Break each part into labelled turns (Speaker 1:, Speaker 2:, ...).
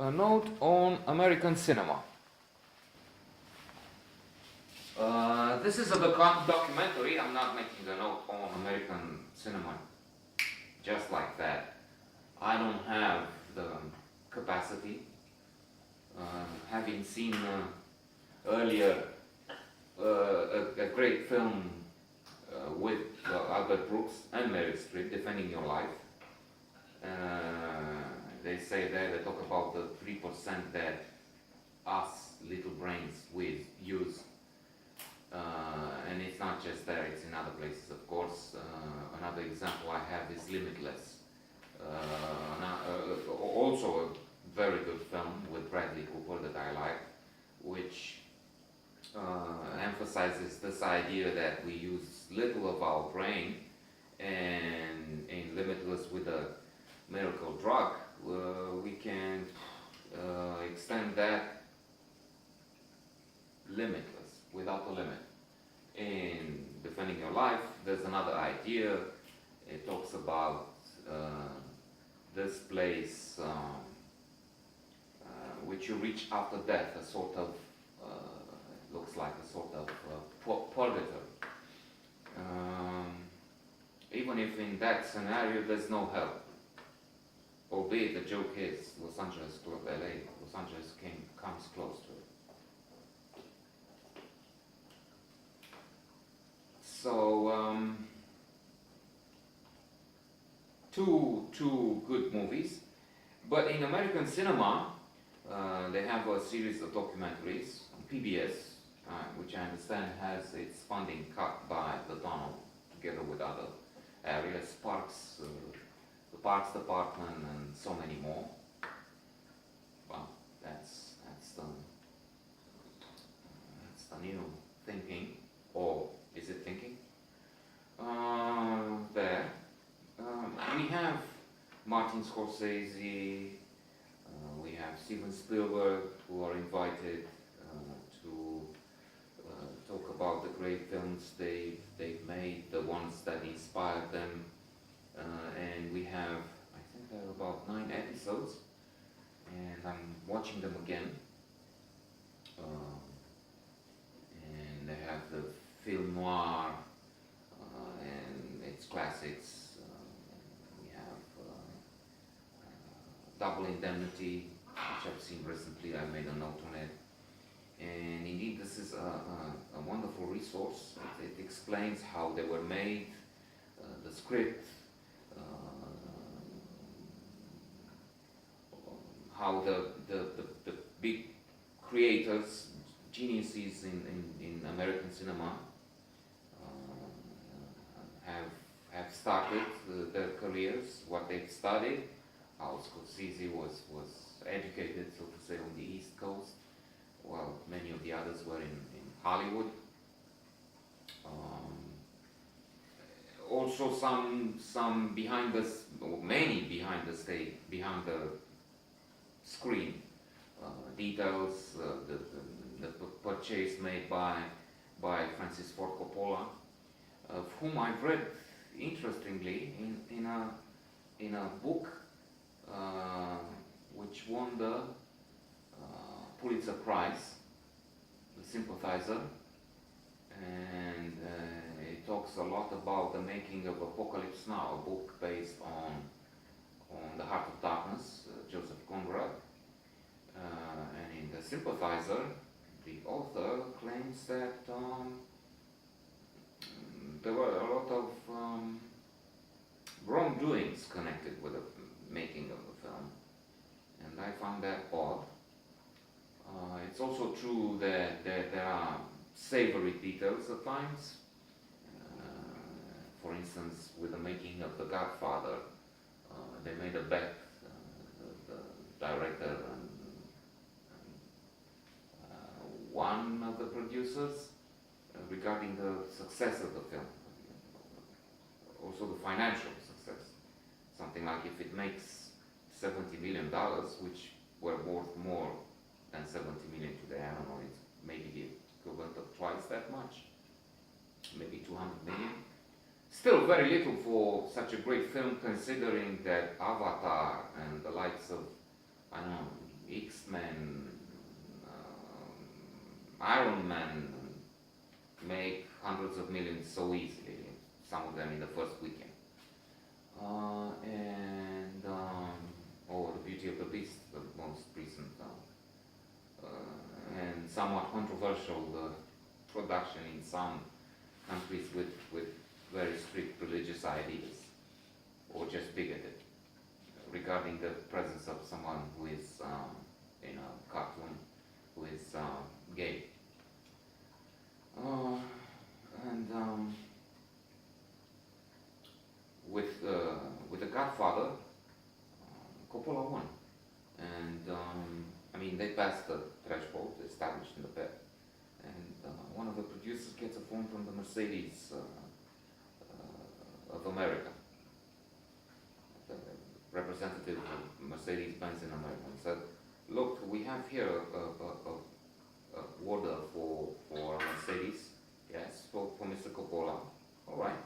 Speaker 1: A note on American cinema. This is a documentary. I'm not making a note on American cinema just like that. I don't have the capacity. Having seen earlier a great film with Albert Brooks and Meryl Streep, Defending Your Life. They say there, they talk about the 3% that us little brains we use. And it's not just there, it's in other places, of course. Another example I have is Limitless. Also a very good film with Bradley Cooper that I like, which emphasizes this idea that we use little of our brain, and in Limitless, with a miracle drug, we can extend that limitless, without a limit. In Defending Your Life, there's another idea. It talks about this place which you reach after death, a sort of, looks like a sort of purgatory. Even if in that scenario there's no hell. Albeit the joke is Los Angeles Club LA, Los Angeles comes close to it. So two good movies, but in American cinema they have a series of documentaries on PBS, which I understand has its funding cut by the Donald, together with other areas, parks, the Parks Department, and so many more. Well, that's the new thinking, or is it thinking? There. We have Martin Scorsese, we have Steven Spielberg, who are invited to talk about the great films they've made, the ones that inspired them. And we have, I think there are about 9 episodes, and I'm watching them again. And they have the film noir and its classics. We have Double Indemnity, which I've seen recently. I made a note on it. And indeed, this is a wonderful resource. It explains how they were made, the script, how the big creators, geniuses in American cinema have started their careers, what they've studied, how Scorsese was educated, so to say, on the East Coast, while many of the others were in Hollywood. Also some behind the, or many behind the stage, behind the screen details, the purchase made by Francis Ford Coppola, of whom I've read, interestingly, in a book which won the Pulitzer Prize, The Sympathizer, and it talks a lot about the making of Apocalypse Now, a book based on The Heart of Darkness, Joseph Conrad. And in The Sympathizer, the author claims that there were a lot of wrongdoings connected with the making of the film, and I found that odd. It's also true that there are savory details at times. For instance, with the making of The Godfather, they made a bet, the director and one of the producers, regarding the success of the film, also the financial success. Something like, if it makes $70 million, which were worth more than 70 million today, I don't know, it's maybe the equivalent of twice that much, maybe 200 million. Still very little for such a great film, considering that Avatar and the likes of, I don't know, X-Men, Iron Man make hundreds of millions so easily, some of them in the first weekend. Or The Beauty of the Beast, the most recent, and somewhat controversial production in some countries with very strict religious ideas, or just bigoted regarding the presence of someone who is in a cartoon who is gay. With The Godfather, Coppola won, and I mean they passed the threshold established in the bed, and one of the producers gets a phone from the Mercedes of America, the representative of Mercedes-Benz in America, and said, "Look, we have here a order for Mercedes, yes, for Mr. Coppola, all right,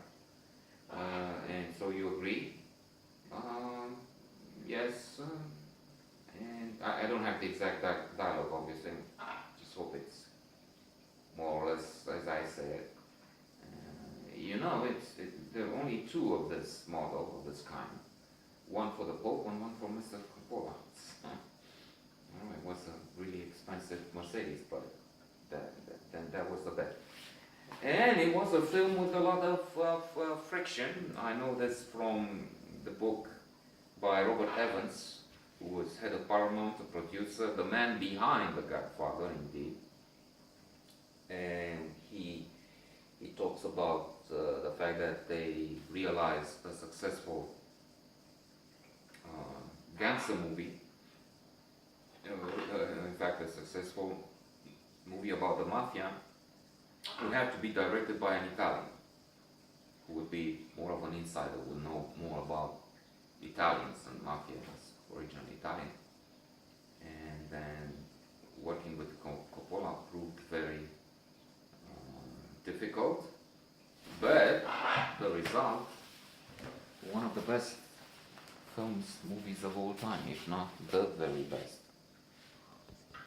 Speaker 1: and so you agree?" Yes, and I don't have the exact dialogue, obviously. Just hope it's more or less as I say it. You know, there are only two of this model, of this kind. One for the Pope and one for Mr. Coppola. It was a really expensive Mercedes, but that was the bet. And it was a film with a lot of friction. I know this from the book by Robert Evans, who was head of Paramount, the producer, the man behind The Godfather, indeed. And he talks about the fact that they realized a successful gangster movie, in fact a successful movie about the mafia, would have to be directed by an Italian, who would be more of an insider, would know more about Italians and mafia, was originally Italian. And then working with Coppola proved very difficult, but the result, one of the best movies of all time, if not the very best.